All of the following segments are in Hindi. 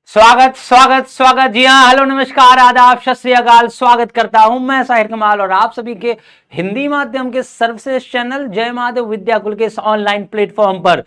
स्वागत स्वागत स्वागत। जी हाँ, हेलो, नमस्कार, आदाब, सत श्री अकाल। स्वागत करता हूं मैं साहिर कमाल और आप सभी के हिंदी माध्यम के सर्वश्रेष्ठ चैनल जय महादेव विद्याकुल के इस ऑनलाइन प्लेटफॉर्म पर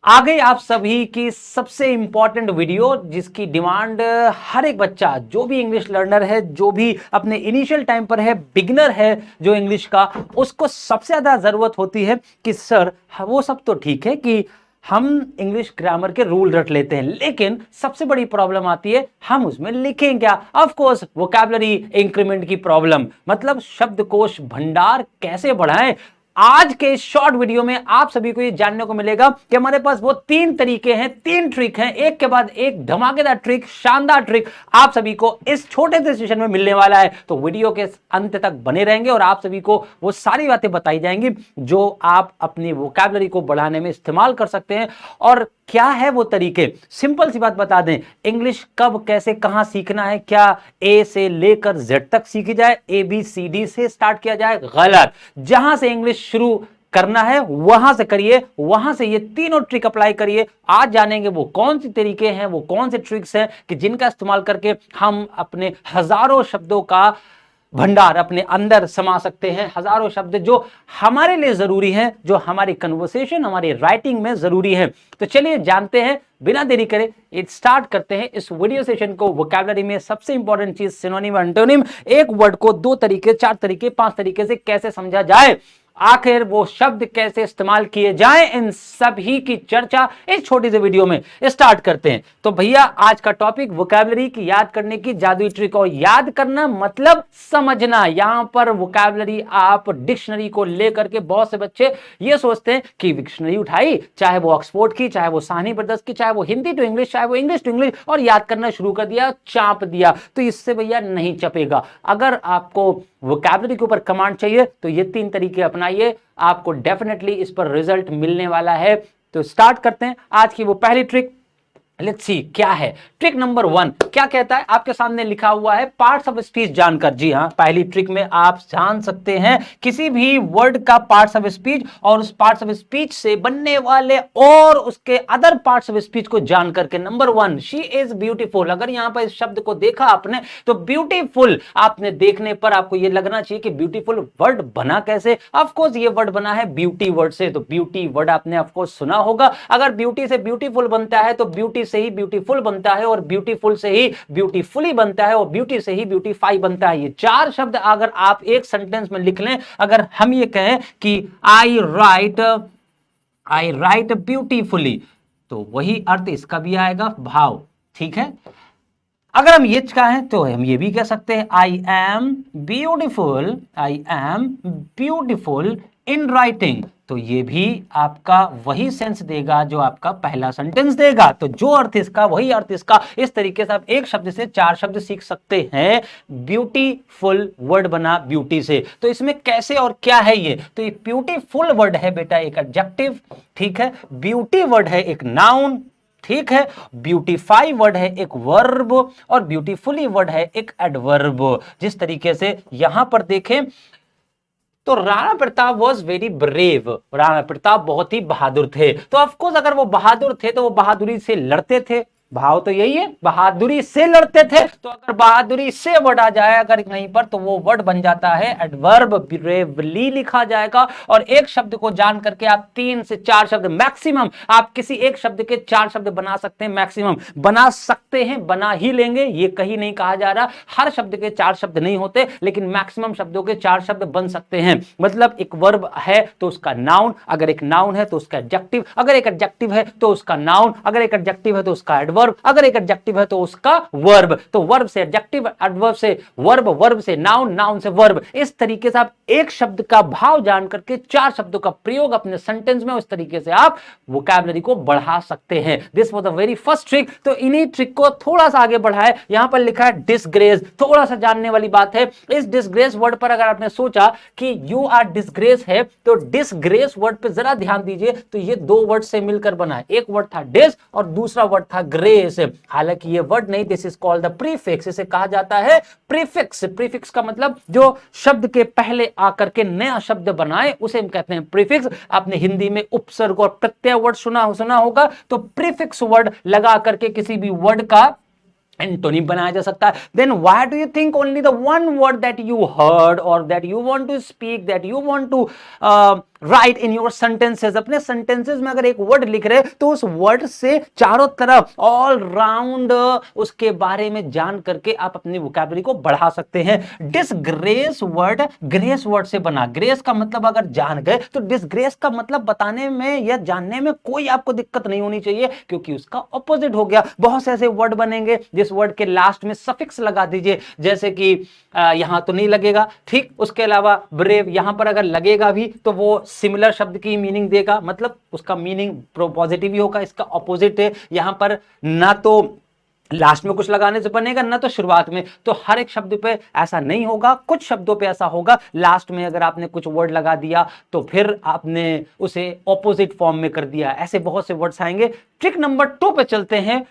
आ गई आप सभी की सबसे इंपॉर्टेंट वीडियो, जिसकी डिमांड हर एक बच्चा, जो भी इंग्लिश लर्नर है, जो भी अपने इनिशियल टाइम पर है, बिगिनर है जो इंग्लिश का, उसको सबसे ज्यादा जरूरत होती है कि सर वो सब तो ठीक है कि हम इंग्लिश ग्रामर के रूल रट लेते हैं, लेकिन सबसे बड़ी प्रॉब्लम आती है हम उसमें लिखें क्या। ऑफ कोर्स वोकैबुलरी इंक्रीमेंट की प्रॉब्लम, मतलब शब्दकोश भंडार कैसे बढ़ाएं। आज के शॉर्ट वीडियो में आप सभी को ये जानने को मिलेगा कि हमारे पास वो तीन तरीके हैं, तीन ट्रिक हैं, एक के बाद एक धमाकेदार ट्रिक, शानदार ट्रिक आप सभी को इस छोटे से सेशन में मिलने वाला है। तो वीडियो के अंत तक बने रहेंगे और आप सभी को वो सारी बातें बताई जाएंगी जो आप अपनी वोकैबुलरी को बढ़ाने में इस्तेमाल कर सकते हैं। और क्या है वो तरीके, सिंपल सी बात बता दें, इंग्लिश कब कैसे कहां सीखना है। क्या ए से लेकर जेड तक सीखी जाए, ABCD से स्टार्ट किया जाए? गलत। जहां से इंग्लिश शुरू करना है वहां से करिए, वहां से ये तीनों ट्रिक अप्लाई करिए। आज जानेंगे वो कौन सी तरीके हैं, वो कौन से ट्रिक्स हैं कि जिनका इस्तेमाल करके हम अपने हजारों शब्दों का भंडार अपने अंदर समा सकते हैं। हजारों शब्द जो हमारे लिए जरूरी हैं, जो हमारी कन्वर्सेशन, हमारी राइटिंग में जरूरी है। तो चलिए जानते हैं, बिना देरी करे स्टार्ट करते हैं इस वीडियो सेशन को। वोकैबुलरी में सबसे इंपॉर्टेंट चीज सिनोनिम, एंटोनिम, एक वर्ड को दो तरीके, चार तरीके, पांच तरीके से कैसे समझा जाए, आखिर वो शब्द कैसे इस्तेमाल किए जाएं, इन सभी की चर्चा इस छोटी सी वीडियो में स्टार्ट करते हैं। तो भैया आज का टॉपिक वोकैबुलरी की याद करने की जादुई ट्रिक। और याद करना मतलब समझना। यहां पर वोकैबुलरी आप डिक्शनरी को लेकर के, बहुत से बच्चे ये सोचते हैं कि डिक्शनरी उठाई, चाहे वो ऑक्सफोर्ड की, चाहे वो साहनी ब्रदर्स की, चाहे वो हिंदी टू इंग्लिश, चाहे वो इंग्लिश टू इंग्लिश, और याद करना शुरू कर दिया, चाप दिया। तो इससे भैया नहीं चपेगा। अगर आपको वोकैबुलरी के ऊपर कमांड चाहिए तो ये तीन तरीके अपनाइए, आपको डेफिनेटली इस पर रिजल्ट मिलने वाला है। तो स्टार्ट करते हैं आज की वो पहली ट्रिक। लेट्स सी क्या है ट्रिक नंबर 1। क्या कहता है, आपके सामने लिखा हुआ है पार्ट्स ऑफ स्पीच जानकर। जी हां, पहली ट्रिक में आप जान सकते हैं किसी भी वर्ड का पार्ट्स ऑफ स्पीच और उस पार्ट्स ऑफ स्पीच से बनने वाले और उसके अदर पार्ट्स ऑफ स्पीच को जान करके। Number 1, she is beautiful. अगर यहां पर इस शब्द को देखा आपने तो ब्यूटीफुल आपने देखने पर आपको यह लगना चाहिए कि ब्यूटीफुल वर्ड बना कैसे। ऑफकोर्स ये वर्ड बना है ब्यूटी वर्ड से। तो ब्यूटी वर्ड आपने ऑफकोर्स सुना होगा। अगर ब्यूटी से ब्यूटीफुल बनता है तो ब्यूटी से ही ब्यूटीफुल बनता है, और ब्यूटीफुल से ही ब्यूटीफुली बनता है, और ब्यूटी से ही ब्यूटीफाई बनता है। ये चार शब्द अगर आप एक सेंटेंस में लिख लें, अगर हम ये कहें कि आई राइट ब्यूटीफुली, तो वही अर्थ इसका भी आएगा, भाव। ठीक है। अगर हम ये कहें तो हम ये भी कह सकते हैं I am beautiful in writing, तो ये भी आपका वही सेंस देगा जो आपका पहला सेंटेंस देगा। तो जो अर्थ इसका वही अर्थ इसका। इस तरीके से आप एक शब्द से चार शब्द सीख सकते हैं। ब्यूटीफुल वर्ड बना ब्यूटी से। तो इसमें कैसे और क्या है ये, तो ये ब्यूटीफुल वर्ड है बेटा एक एडजेक्टिव, ठीक है। ब्यूटी वर्ड है एक नाउन, ठीक है। ब्यूटीफाई वर्ड है एक वर्ब, और ब्यूटीफुली वर्ड है एक एडवर्ब। जिस तरीके से यहां पर देखें तो Rana Pratap was very brave. Rana Pratap बहुत ही बहादुर थे। तो ऑफकोर्स अगर वो बहादुर थे तो वो बहादुरी से लड़ते थे, भाव तो यही है, बहादुरी से लड़ते थे। तो अगर बहादुरी से वर्ड आ जाए अगर कहीं पर, तो वो वर्ड बन जाता है एडवर्ब, ब्रेवली लिखा जाएगा। और एक शब्द को जान करके आप 3 से 4 शब्द मैक्सिमम, आप किसी एक शब्द के 4 शब्द बना सकते हैं, मैक्सिमम बना सकते हैं, बना ही लेंगे, ये कहीं नहीं कहा जा रहा। हर शब्द के 4 शब्द नहीं होते, लेकिन मैक्सिमम शब्दों के 4 शब्द बन सकते हैं। मतलब एक वर्ब है तो उसका नाउन, अगर एक नाउन है तो उसका एडजेक्टिव, अगर एक एडजेक्टिव है तो उसका नाउन, अगर एक एडजेक्टिव है तो उसका एडवर्ब, अगर एक एडजेक्टिव है तो उसका वर्ब। तो वर्ब से एडजेक्टिव, एडवर्ब से वर्ब, वर्ब से नाउन, नाउन से वर्ब। इस तरीके से आप एक शब्द का भाव जान करके 4 शब्दों का प्रयोग अपने सेंटेंस में, उस तरीके से आप वोकैबुलरी को बढ़ा सकते हैं। This was the very first trick. तो इन्हीं ट्रिक को थोड़ा सा आगे बढ़ाए। यहां पर लिखा है डिसग्रेस, थोड़ा सा जानने वाली बात है। इस डिसग्रेस वर्ड पर अगर आपने सोचा कि यू आर डिसग्रेस है, तो डिसग्रेस वर्ड पे जरा ध्यान दीजिए। तो ये 2 वर्ड से मिलकर बना है। एक वर्ड था डिस और दूसरा वर्ड था ग्रेस। हालांकि ये वर्ड नहीं, this is called the prefix. इसे कहा जाता है प्रीफिक्स। प्रीफिक्स का मतलब जो शब्द के पहले आकर के नया शब्द बनाए उसे हम कहते हैं प्रीफिक्स। आपने हिंदी में उपसर्ग और प्रत्यय वर्ड सुना होगा। तो प्रीफिक्स वर्ड लगा करके किसी भी वर्ड का एंटोनी बनाया जा सकता है। Then why do you think only the one word that you heard और that you want to speak, that you want to write in your sentences, अपने सेंटेंसेस में अगर एक वर्ड लिख रहे तो उस वर्ड से चारों तरफ ऑल राउंड उसके बारे में जान करके आप अपनी वोकैबुलरी को बढ़ा सकते हैं। डिसग्रेस वर्ड ग्रेस वर्ड से बना, ग्रेस का मतलब अगर जान गए तो डिसग्रेस का मतलब बताने में या जानने में कोई आपको दिक्कत नहीं होनी चाहिए, क्योंकि उसका ऑपोजिट हो गया। बहुत से ऐसे वर्ड बनेंगे जिस वर्ड के लास्ट में सफिक्स लगा दीजिए, जैसे कि यहां तो नहीं लगेगा, ठीक, उसके अलावा ब्रेव यहां पर अगर लगेगा भी तो वो सिमिलर शब्द की मीनिंग देगा, मतलब उसका मीनिंग पॉजिटिव ही होगा। इसका ऑपोजिट है, यहां पर ना तो लास्ट में कुछ लगाने से बनेगा ना तो शुरुआत में, तो हर एक शब्द पे ऐसा नहीं होगा, कुछ शब्दों पे ऐसा होगा। लास्ट में अगर आपने कुछ वर्ड लगा दिया तो फिर आपने उसे ऑपोजिट फॉर्म में कर दिया। ऐसे बहुत से वर्ड्स आएंगे। ट्रिक नंबर 2 पे चलते हैं।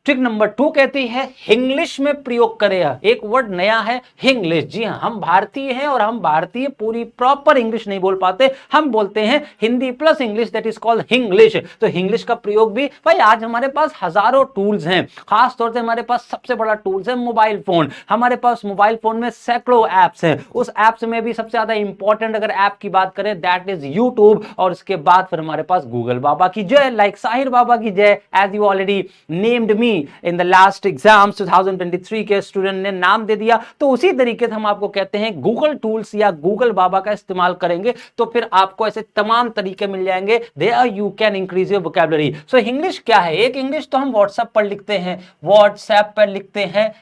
ट्रिक नंबर 2 कहती है हिंग्लिश में प्रयोग करें। एक वर्ड नया है, हिंग्लिश। जी हां, हम भारतीय हैं और हम भारतीय पूरी प्रॉपर इंग्लिश नहीं बोल पाते, हम बोलते हैं Hindi plus English, that is called Hinglish. तो हिंग्लिश का प्रयोग भी भाई, आज हमारे पास हजारों टूल्स हैं, खास तौर से हमारे पास सबसे बड़ा टूल्स है मोबाइल फोन। हमारे पास मोबाइल फोन में सैकड़ों एप्स हैं, उस एप्स में भी सबसे ज्यादा इंपॉर्टेंट अगर ऐप की बात करें दैट इज यूट्यूब, और उसके बाद फिर हमारे पास गूगल बाबा की जय, लाइक साहिर बाबा की जय, as you already named me in the last exam 2023 के स्टूडेंट ने नाम दे दिया। तो उसी तरीके से हम आपको कहते हैं गूगल टूल्स या गूगल बाबा का इस्तेमाल करेंगे तो फिर आपको ऐसे तमाम तरीके मिल जाएंगे, there you can increase your vocabulary. So English क्या है? एक इंग्लिश तो हम व्हाट्सएप पर लिखते हैं, व्हाट्सएप पर लिखते हैं,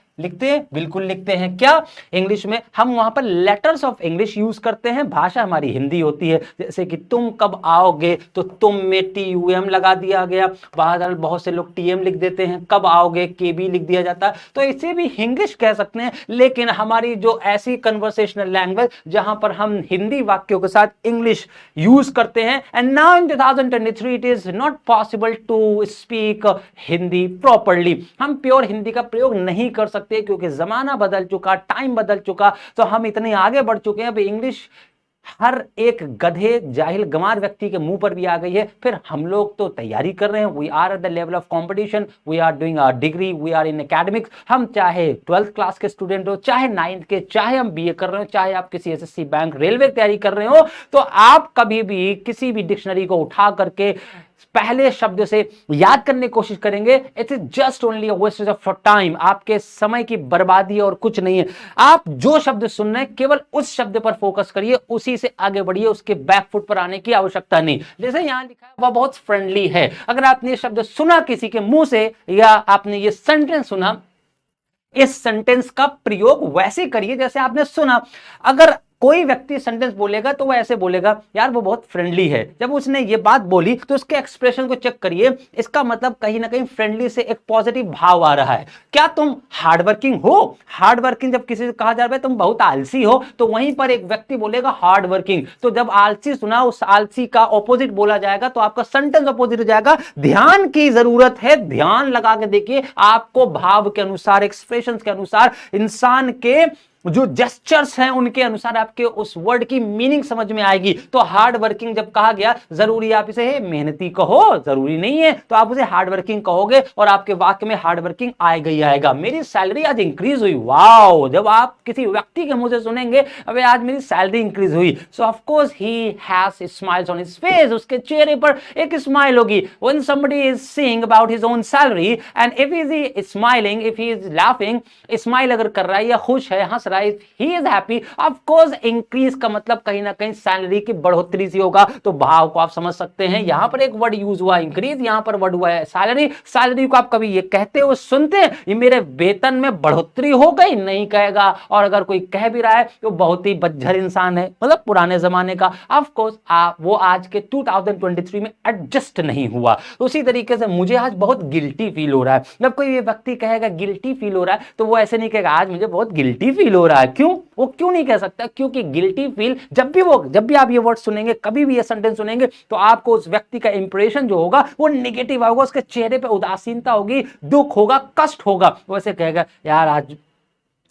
बिल्कुल लिखते हैं। क्या इंग्लिश में हम वहां पर लेटर्स ऑफ इंग्लिश यूज करते हैं। भाषा हमारी हिंदी होती है, जैसे कि तुम कब आओगे तो तुम में TUM लगा दिया गया, बाहर बहुत से लोग TM लिख देते हैं, कब आओगे KB लिख दिया जाता है, तो इसे भी इंग्लिश कह सकते हैं। लेकिन हमारी जो ऐसी कन्वर्सेशनल लैंग्वेज जहां पर हम हिंदी वाक्यों के साथ इंग्लिश यूज करते हैं, and now in 2023 it is not possible to speak Hindi properly. हम प्योर हिंदी का प्रयोग नहीं कर सकते क्योंकि जमाना बदल चुका, टाइम बदल चुका, तो हम इतने आगे बढ़ चुके हैं। अब इंग्लिश हर एक गधे जाहिल गंवार व्यक्ति के मुंह पर भी आ गई है। फिर हम लोग तो तैयारी कर रहे हैं, we are at the level of competition, we are doing our degree, we are in academics. हम चाहे 12th क्लास के स्टूडेंट हो, चाहे 9th के, चाहे हम BA कर रहे हो, चाहे आप किसी SSC बैंक रेलवे की तैयारी कर रहे हो, तो आप कभी भी किसी भी डिक्शनरी को उठा करके पहले शब्द से याद करने की कोशिश करेंगे, it is just only a waste of time, आपके समय की बर्बादी और कुछ नहीं है। आप जो शब्द सुन रहे हैं केवल उस शब्द पर फोकस करिए, उसी से आगे बढ़िए, उसके बैकफुट पर आने की आवश्यकता नहीं। जैसे यहां लिखा है वह बहुत फ्रेंडली है, अगर आपने ये शब्द सुना किसी के मुंह से या आपने ये सेंटेंस सुना, इस सेंटेंस का प्रयोग वैसे करिए जैसे आपने सुना। अगर कोई व्यक्ति सेंटेंस बोलेगा तो वो ऐसे बोलेगा, यार वो बहुत फ्रेंडली है। जब उसने ये बात बोली तो उसके एक्सप्रेशन को चेक करिए, इसका मतलब कहीं ना कहीं फ्रेंडली से एक पॉजिटिव भाव आ रहा है। क्या तुम हार्ड वर्किंग हो? हार्ड वर्किंग जब किसी से कहा जा रहा है तुम बहुत आलसी हो, तो वहीं पर एक व्यक्ति बोलेगा हार्ड वर्किंग, तो जब आलसी सुना, उस आलसी का ऑपोजिट बोला जाएगा तो आपका सेंटेंस ऑपोजिट हो जाएगा। ध्यान की जरूरत है, ध्यान लगा के देखिए, आपको भाव के अनुसार, एक्सप्रेशंस के अनुसार, इंसान के जो जेस्चर्स हैं उनके अनुसार आपके उस वर्ड की मीनिंग समझ में आएगी। तो हार्ड वर्किंग जब कहा गया, जरूरी आप इसे मेहनती कहो, जरूरी नहीं है, तो आप उसे हार्ड वर्किंग कहोगे और आपके वाक्य में हार्ड वर्किंग आएगा ही आएगा। मेरी सैलरी आज इंक्रीज हुई, वाओ, जब आप किसी व्यक्ति के मुंह से सुनेंगे अबे आज मेरी सैलरी इंक्रीज हुई, सो of course he has smiles on his face, उसके चेहरे पर एक स्माइल होगी। When somebody is saying about his own salary and if he is smiling, if he is laughing, smile अगर कर रहा है या खुश है, हंस रहा है, he is happy, of course increase का मतलब कहीं ना कहीं सैलरी की बढ़ोतरी से होगा। तो भाव को आप समझ सकते हैं। यहां पर एक वर्ड यूज हुआ इंक्रीज, यहां पर वर्ड हुआ है सैलरी। सैलरी को आप कभी ये कहते हो, सुनते हैं, ये मेरे वेतन में बढ़ोतरी हो गई, नहीं कहेगा। और अगर कोई कह भी रहा है तो बहुत ही बज्झर इंसान है, मतलब पुराने जमाने का। ऑफ कोर्स वो आज के 2023 में एडजस्ट नहीं हुआ। उसी तरीके से मुझे आज बहुत गिल्टी फील हो रहा है, जब कोई ये व्यक्ति कहेगा गिल्टी फील हो रहा है तो वो ऐसे नहीं कहेगा आज मुझे बहुत गिल्टी फील हो रहा है। क्यों? वो क्यों नहीं कह सकता? क्योंकि गिल्टी फील जब भी आप ये वर्ड सुनेंगे, कभी भी ये सेंटेंस सुनेंगे, तो आपको उस व्यक्ति का इंप्रेशन जो होगा वो नेगेटिव होगा, उसके चेहरे पे उदासीनता होगी, दुख होगा, कष्ट होगा। वैसे कहेगा यार आज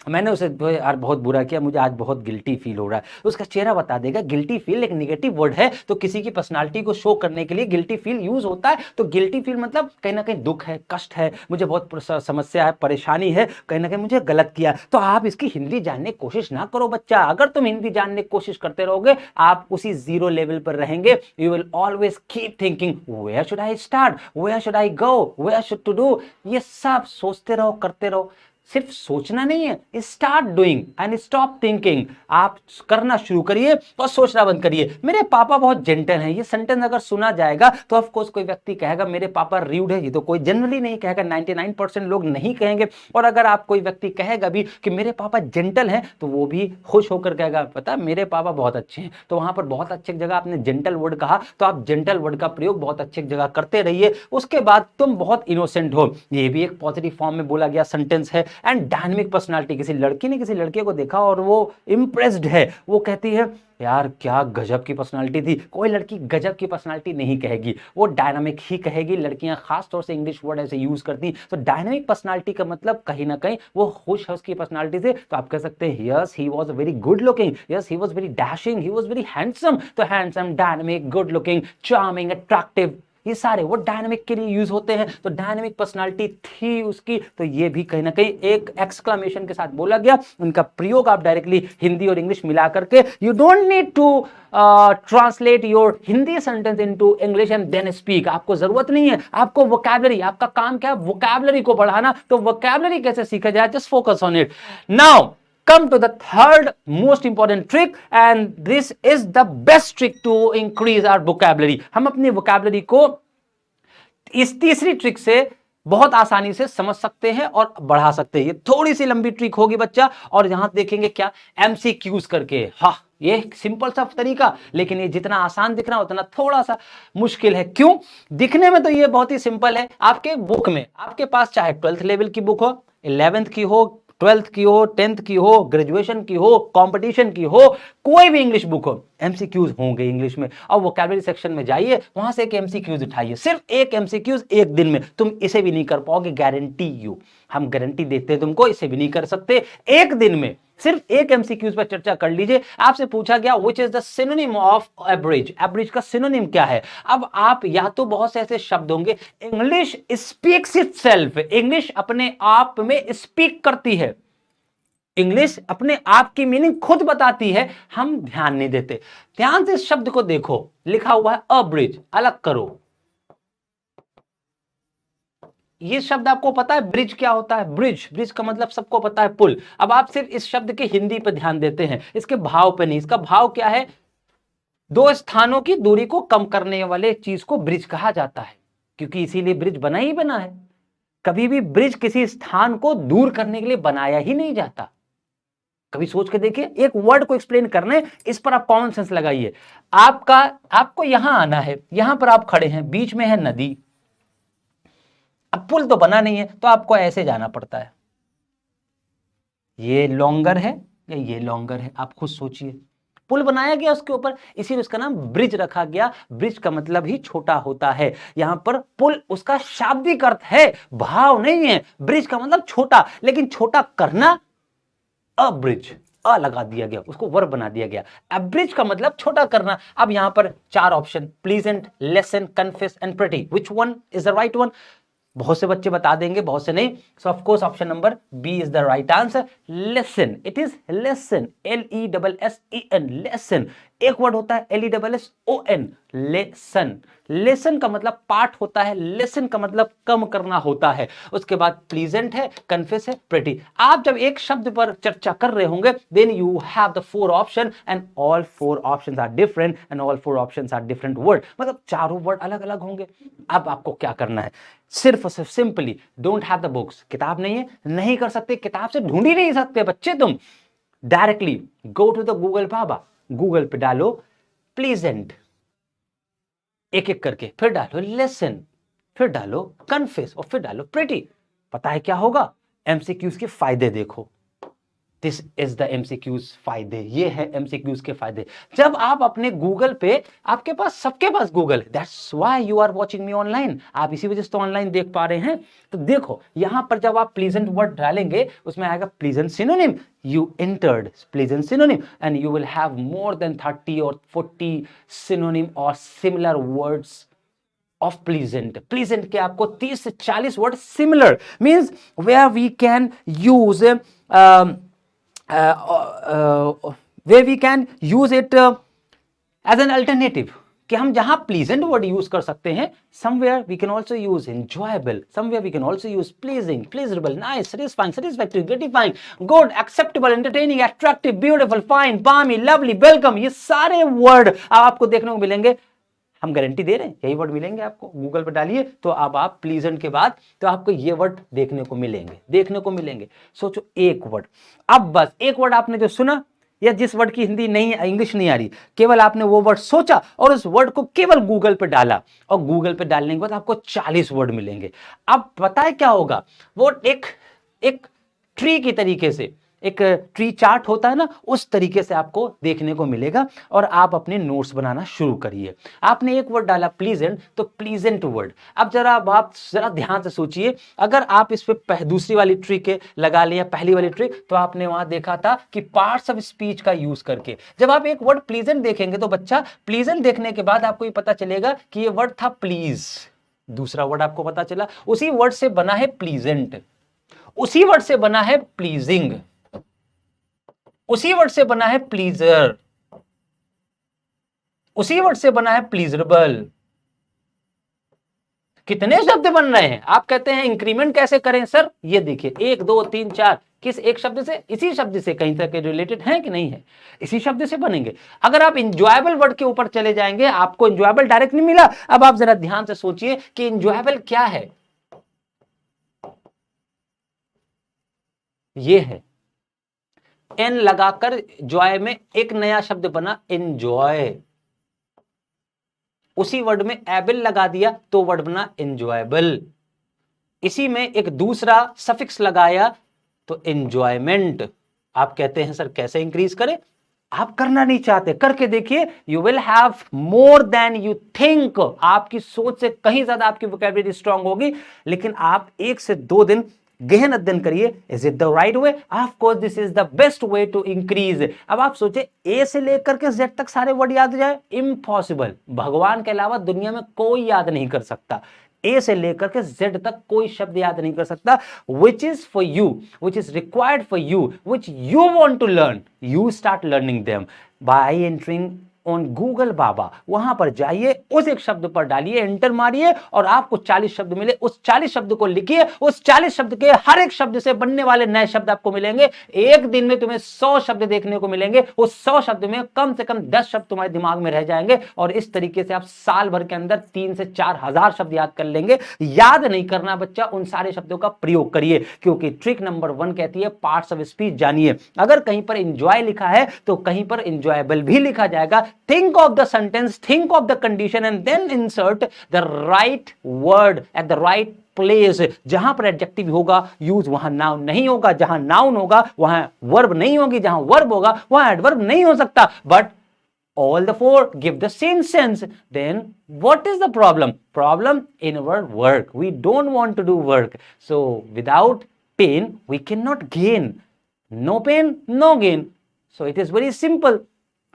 मैंने उसे यार बहुत बुरा किया, मुझे आज बहुत गिल्टी फील हो रहा है। उसका चेहरा बता देगा। गिल्टी फील एक नेगेटिव वर्ड है, तो किसी की पर्सनालिटी को शो करने के लिए गिल्टी फील यूज होता है। तो गिल्टी फील मतलब कहीं ना कहीं दुख है, कष्ट है, मुझे बहुत समस्या है, परेशानी है, कहीं ना कहीं मुझे गलत किया। तो आप इसकी हिंदी जानने की कोशिश ना करो बच्चा। अगर तुम हिंदी जानने की कोशिश करते रहोगे, आप उसी जीरो लेवल पर रहेंगे। You will always keep thinking where should I start, where should I go, where should to do. ये सब सोचते रहो, करते रहो। सिर्फ सोचना नहीं है, start doing and stop thinking. आप करना शुरू करिए और सोचना बंद करिए। मेरे पापा बहुत जेंटल हैं, ये सेंटेंस अगर सुना जाएगा तो ऑफ कोर्स कोई व्यक्ति कहेगा मेरे पापा र्यूड है, ये तो कोई जनरली नहीं कहेगा, 99% लोग नहीं कहेंगे। और अगर आप कोई व्यक्ति कहेगा भी कि मेरे पापा जेंटल हैं, तो वो भी खुश होकर कहेगा पता मेरे पापा बहुत अच्छे हैं। तो वहां पर बहुत अच्छी जगह आपने जेंटल वर्ड कहा, तो आप जेंटल वर्ड का प्रयोग बहुत अच्छी जगह करते रहिए। उसके बाद तुम बहुत इनोसेंट हो, ये भी एक पॉजिटिव फॉर्म में बोला गया सेंटेंस है। एंड डायनामिक पर्सनालिटी, किसी लड़की ने किसी लड़के को देखा और वो इंप्रेस्ड है, वो कहती है यार क्या गजब की पर्सनालिटी थी। कोई लड़की गजब की पर्सनालिटी नहीं कहेगी, वो डायनामिक ही कहेगी। लड़कियां खास तौर से इंग्लिश वर्ड ऐसे यूज करती। तो डायनामिक पर्सनालिटी का मतलब कहीं ना कहीं वो खुश है उसकी पर्सनालिटी से। तो आप कह सकते हैं yes he was very good looking, yes he was very dashing, he was very handsome. तो handsome, dynamic, good looking, charming, attractive, ये सारे वो डायनामिक के लिए यूज होते हैं। तो डायनामिक पर्सनालिटी थी उसकी, तो ये भी कहीं ना कहीं एक एक्सक्लेमेशन के साथ बोला गया। उनका प्रयोग आप डायरेक्टली हिंदी और इंग्लिश मिला करके, you don't need to translate your Hindi sentence into English and then speak. आपको जरूरत नहीं है, आपको वोकैबुलरी, आपका काम क्या है वोकैबुलरी को बढ़ाना। तो वोकैबुलरी कैसे सीखा जाए, just focus on it now. Come to the third most important trick, and this is the best trick to increase our vocabulary. हम अपनी vocabulary को इस तीसरी ट्रिक से बहुत आसानी से समझ सकते हैं और बढ़ा सकते हैं। ये थोड़ी सी लंबी ट्रिक होगी बच्चा, और यहां देखेंगे क्या एमसीक्यूज करके। हाँ, ये सिंपल सा तरीका, लेकिन ये जितना आसान दिख रहा है उतना थोड़ा सा मुश्किल है। क्यों? दिखने में तो ये बहुत ही सिंपल है। आपके बुक में, आपके पास चाहे 12th लेवल की बुक हो, 11th की हो, 12th की हो, 10th की हो, ग्रेजुएशन की हो, कंपटीशन की हो, कोई भी इंग्लिश बुक हो, एमसीक्यूज होंगे इंग्लिश में। और वोकैबुलरी सेक्शन में जाइए, वहां से एक एमसीक्यूज उठाइए, सिर्फ एक एमसीक्यूज एक दिन में। तुम इसे भी नहीं कर पाओगे, गारंटी यू, हम गारंटी देते हैं तुमको, इसे भी नहीं कर सकते। एक दिन में सिर्फ एक एमसीक्यूज पर चर्चा कर लीजिए। आपसे पूछा गया which is the synonym of average, average का सिनोनिम क्या है। अब आप या तो बहुत से ऐसे शब्द होंगे, इंग्लिश स्पीक्स इटसेल्फ, इंग्लिश अपने आप में स्पीक करती है, इंग्लिश अपने आप की मीनिंग खुद बताती है, हम ध्यान नहीं देते। ध्यान से इस शब्द को देखो, लिखा हुआ है अ ब्रिज, अलग करो। ये शब्द आपको पता है ब्रिज क्या होता है? ब्रिज, ब्रिज का मतलब सबको पता है पुल। अब आप सिर्फ इस शब्द के हिंदी पर ध्यान देते हैं, इसके भाव पे नहीं। इसका भाव क्या है? दो स्थानों की दूरी को कम करने वाले चीज को ब्रिज कहा जाता है, क्योंकि इसीलिए ब्रिज बना ही बना है। कभी भी ब्रिज किसी स्थान को दूर करने के लिए बनाया ही नहीं जाता। कभी सोच के देखिए, एक वर्ड को एक्सप्लेन करना है, इस पर आप कॉमन सेंस लगाइए। आपको यहां आना है, यहां पर आप खड़े हैं, बीच में है नदी। अब पुल तो बना नहीं है, तो आपको ऐसे जाना पड़ता है। ये लॉन्गर है या ये लॉन्गर है, आप खुद सोचिए। पुल बनाया गया उसके ऊपर, इसीलिए उसका नाम ब्रिज रखा गया। ब्रिज का मतलब ही छोटा होता है। यहां पर पुल उसका शाब्दिक अर्थ है, भाव नहीं है। ब्रिज का मतलब छोटा, लेकिन छोटा करना, अ ब्रिज, अ लगा दिया गया, उसको वर्ब बना दिया गया। एब्रिज का मतलब छोटा करना। अब यहां पर चार option, pleasant, lessen, confess and pretty, which one is the right one? बहुत से बच्चे बता देंगे, बहुत से नहीं। So of course option number B is the right answer, lessen. It is lessen, LESSEN, lessen. एक वर्ड होता है LESSON, लेसन। लेसन का मतलब पाठ होता है, लेसन का मतलब कम करना होता है। उसके बाद प्लीजेंट है, कन्फेस है, प्रेटी। आप जब एक शब्द पर चर्चा कर रहे होंगे, then you have the 4 option and all 4 options are different and all 4 options are different word, मतलब चारों वर्ड अलग अलग होंगे। अब आपको क्या करना है? सिर्फ simply don't have the books, किताब नहीं है, नहीं कर सकते, किताब से ढूंढ ही नहीं सकते बच्चे तुम। Directly go to the Google बाबा, गूगल पे डालो प्लीजेंट, एक एक करके, फिर डालो लेसन, फिर डालो कन्फेस और फिर डालो प्रेटी। पता है क्या होगा? एमसीक्यूज के फायदे देखो, दिस इज द एमसीक्यूज फायदे, ये है एमसीक्यूज के फायदे। जब आप अपने गूगल पे, आपके पास, सबके पास गूगल है, that's why you are watching me online, आप इसी वजह से तो ऑनलाइन देख पा रहे हैं। तो देखो यहां पर जब आप प्लीजेंट वर्ड डालेंगे उसमें आएगा pleasant synonym, you entered pleasant synonym and you will have more than 30 or 40 synonym or similar words of pleasant। pleasant के आपको 30 से 40 word similar means where we can use where we can use it as an alternative, कि हम जहां प्लीजेंट वर्ड यूज कर सकते हैं, somewhere we can also use enjoyable, somewhere we can also use pleasing, pleasurable, nice, satisfying, satisfactory, gratifying, good, acceptable, entertaining, attractive, beautiful, fine, balmy, lovely, welcome, ये सारे वर्ड आपको देखने को मिलेंगे। हम गारंटी दे रहे हैं यही वर्ड मिलेंगे आपको, गूगल पर डालिए तो अब आप प्लीजेंट के बाद तो आपको ये वर्ड देखने को मिलेंगे, देखने को मिलेंगे। सोचो एक वर्ड, अब बस एक वर्ड आपने जो सुना, या जिस वर्ड की हिंदी नहीं, इंग्लिश नहीं आ रही, केवल आपने वो वर्ड सोचा और उस वर्ड को केवल गूगल पे डाला, और गूगल पे डालने के बाद आपको 40 वर्ड मिलेंगे। अब पता है क्या होगा, वो एक ट्री की तरीके से, एक ट्री चार्ट होता है ना, उस तरीके से आपको देखने को मिलेगा, और आप अपने नोट्स बनाना शुरू करिए। आपने एक वर्ड डाला प्लीजेंट, तो प्लीजेंट वर्ड, अब आप जरा ध्यान से सोचिए, अगर आप इस पे दूसरी वाली ट्री के लगा लिया पहली वाली ट्री, तो आपने वहां देखा था कि पार्ट्स ऑफ स्पीच का यूज करके जब आप एक वर्ड प्लीजेंट देखेंगे, तो बच्चा प्लीजेंट देखने के बाद आपको ये पता चलेगा कि ये वर्ड था प्लीज, दूसरा वर्ड आपको पता चला, उसी वर्ड से बना है प्लीजेंट, उसी वर्ड से बना है प्लीजिंग, उसी वर्ड से बना है प्लीजर, उसी वर्ड से बना है प्लीजरेबल। कितने शब्द बन रहे हैं? आप कहते हैं इंक्रीमेंट कैसे करें सर, ये देखिए 1 2 3 4, किस एक शब्द से? इसी शब्द से कहीं तक रिलेटेड है कि नहीं है, इसी शब्द से बनेंगे। अगर आप इंजॉयबल वर्ड के ऊपर चले जाएंगे, आपको इंजॉयबल डायरेक्ट नहीं मिला। अब आप जरा ध्यान से सोचिए कि इंजॉयबल क्या है, ये है एन लगाकर जॉय में एक नया शब्द बना एंजॉय, उसी वर्ड में एबल लगा दिया तो वर्ड बना एंजॉयबल, इसी में एक दूसरा सफिक्स लगाया तो एंजॉयमेंट। आप कहते हैं सर कैसे इंक्रीज करें, आप करना नहीं चाहते, करके देखिए, you will have more than you think, आपकी सोच से कहीं ज्यादा आपकी वोकैबुलरी स्ट्रांग होगी। लेकिन आप 1 से 2 दिन गहन अध्ययन करिए। Is it the right way? Of course this is the best way to increase. अब आप सोचे ए से लेकर के जेड तक सारे वर्ड याद हो जाए, इम्पॉसिबल। भगवान के अलावा दुनिया में कोई याद नहीं कर सकता, ए से लेकर के जेड तक कोई शब्द याद नहीं कर सकता। Which is for you, which is required for you, which you want to learn, you start learning them by entering on Google बाबा। वहां पर जाइए, उस एक शब्द पर डालिए, एंटर मारिए, और आपको 40 शब्द मिले, उस 40 शब्द को लिखिए, उस 40 शब्द के हर एक शब्द से बनने वाले नए शब्द आपको मिलेंगे। एक दिन में तुम्हें 100 शब्द देखने को मिलेंगे, उस 100 शब्द में कम से कम 10 शब्द तुम्हारे दिमाग में रह जाएंगे, और इस तरीके से आप साल भर के अंदर 3 से 4 हजार शब्द याद कर लेंगे। याद नहीं करना बच्चा, उन सारे शब्दों का प्रयोग करिए, क्योंकि ट्रिक नंबर 1 कहती है पार्ट्स ऑफ स्पीच जानिए। अगर कहीं पर एंजॉय लिखा है तो कहीं पर एंजॉयबल भी लिखा जाएगा। Think of the sentence, think of the condition, and then insert the right word at the right place। जहां पर एडजेक्टिव होगा यूज वहां नाउन नहीं होगा, जहां नाउन होगा वहां वर्ब नहीं होगी, जहां वर्ब होगा वहां एडवर्ब नहीं हो सकता। But all the 4 give the same sense। Then what is the problem? Problem in our work, we don't want to do work, so without pain we cannot gain, no pain no gain, so it is very simple।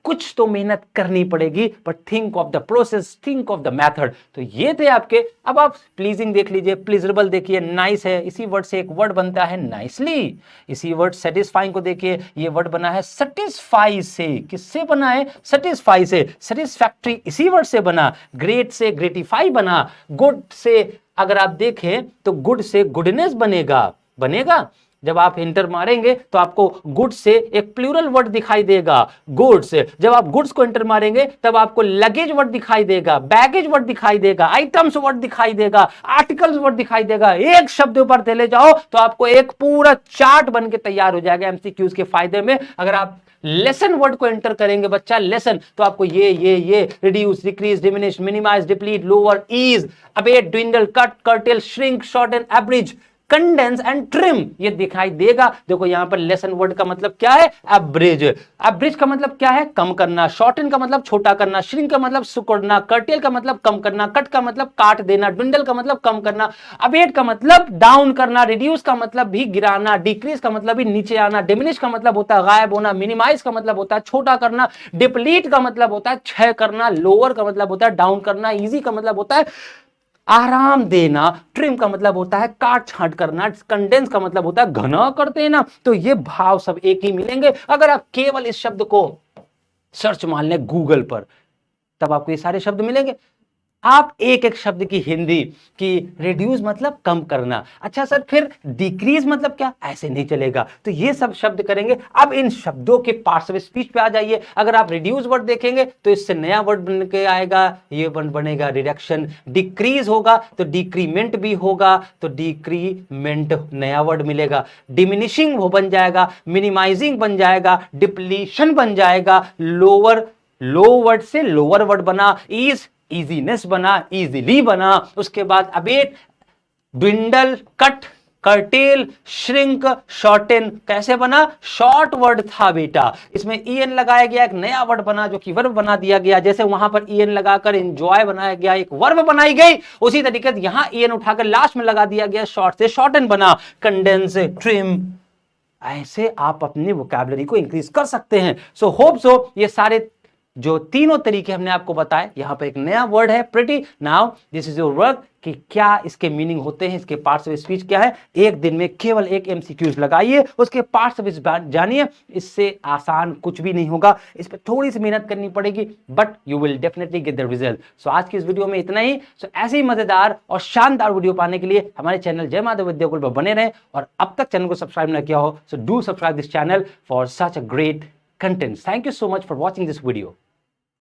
कुछ तो मेहनत करनी पड़ेगी, but think of the process, think of the method. तो ये थे आपके। अब आप प्लीजिंग देख लीजिए, प्लीजरेबल देखिए, नाइस है, इसी वर्ड से एक वर्ड बनता है नाइसली। इसी वर्ड सेटिस्फाइंग को देखिए, ये वर्ड बना है सेटिस्फाई से। किससे बना है? सेटिस्फाई से। सेटिस्फैक्ट्री इसी वर्ड से बना। ग्रेट से ग्रेटिफाई बना। गुड से अगर आप देखें तो गुड से गुडनेस बनेगा। जब आप इंटर मारेंगे तो आपको गुड से एक प्लूरल वर्ड दिखाई देगा, गुड्स। जब आप गुड्स को इंटर मारेंगे तब आपको लगेज वर्ड दिखाई देगा, बैगेज वर्ड दिखाई देगा, आइटम्स वर्ड दिखाई देगा, आर्टिकल्स वर्ड दिखाई देगा। एक शब्द ऊपर चले जाओ तो आपको एक पूरा चार्ट बन के तैयार हो जाएगा एमसीक्यूज के फायदे में। अगर आप लेसन वर्ड को एंटर करेंगे बच्चा, लेसन, तो आपको ये reduce, decrease, diminish, minimize, deplete, lower, ease, abate, dwindle, cut, curtail, shrink, shorten, abridge, condense and trim ये दिखाई देगा। देखो यहां पर लेसन वर्ड का मतलब क्या है, एब्रिज। एब्रिज का मतलब क्या है, कम करना। शॉर्टन का मतलब छोटा करना। श्रिंक का मतलब सिकुड़ना। कर्टेल का मतलब कम करना। कट का मतलब काट देना। ड्विंडल का मतलब कम करना। अबेट का मतलब डाउन करना। रिड्यूस का मतलब भी गिराना। डिक्रीज का मतलब भी नीचे आना। डिमिनिश का मतलब होता है गायब होना। मिनिमाइज का मतलब होता है छोटा करना। डिप्लीट का मतलब होता है क्षय करना। लोअर का मतलब होता है डाउन करना। इजी का मतलब होता है आराम देना। ट्रिम का मतलब होता है काट छांट करना। कंडेंस का मतलब होता है घना कर देना। तो ये भाव सब एक ही मिलेंगे। अगर आप केवल इस शब्द को सर्च मान लें गूगल पर, तब आपको ये सारे शब्द मिलेंगे। आप एक एक शब्द की हिंदी कि रिड्यूस मतलब कम करना, अच्छा सर फिर डिक्रीज मतलब क्या, ऐसे नहीं चलेगा। तो ये सब शब्द करेंगे। अब इन शब्दों के पार्ट्स ऑफ स्पीच पे आ जाइए। अगर आप रिड्यूस वर्ड देखेंगे तो इससे नया वर्ड बन के आएगा, ये वर्ड बनेगा रिडक्शन। डिक्रीज होगा तो डिक्रीमेंट भी होगा, तो डिक्रीमेंट नया वर्ड मिलेगा। डिमिनिशिंग वो बन जाएगा। मिनिमाइजिंग बन जाएगा। डिप्लीशन बन जाएगा। लोअर, लो वर्ड से लोअर वर्ड बना। इज इजीनेस बना, इजीली बना। उसके बाद abate, dwindle, cut, curtail, shrink, shorten कैसे बना, शॉर्ट वर्ड था बेटा, इसमें en लगाया गया, एक नया वर्ड बना जो कि वर्ब बना दिया गया। जैसे वहां पर en लगाकर एंजॉय बनाया गया, एक वर्ब बनाई गई, उसी तरीके से यहां en उठाकर लास्ट में लगा दिया गया, शॉर्ट से शॉर्टन बना। कंडेंस, ट्रिम, ऐसे आप अपनी वोकैबुलरी को इंक्रीज कर सकते हैं। सो होप सो ये सारे जो तीनों तरीके हमने आपको बताए, यहां पर एक नया वर्ड है pretty. Now this is your work कि क्या इसके मीनिंग होते हैं, इसके पार्ट्स ऑफ स्पीच क्या है। एक दिन में केवल एक एमसीक्यूज लगाइए, उसके पार्ट्स ऑफ स्पीच जानिए। इससे आसान कुछ भी नहीं होगा, इस पर थोड़ी सी मेहनत करनी पड़ेगी, but you will definitely get the result. So आज की इस वीडियो में इतना ही। सो ऐसे ही मजेदार और शानदार वीडियो पाने के लिए हमारे चैनल जय माधव विद्याकुल पर बने रहें, और अब तक चैनल को सब्सक्राइब ना किया हो, so do subscribe this channel for such a great content. Thank you so much for watching this video.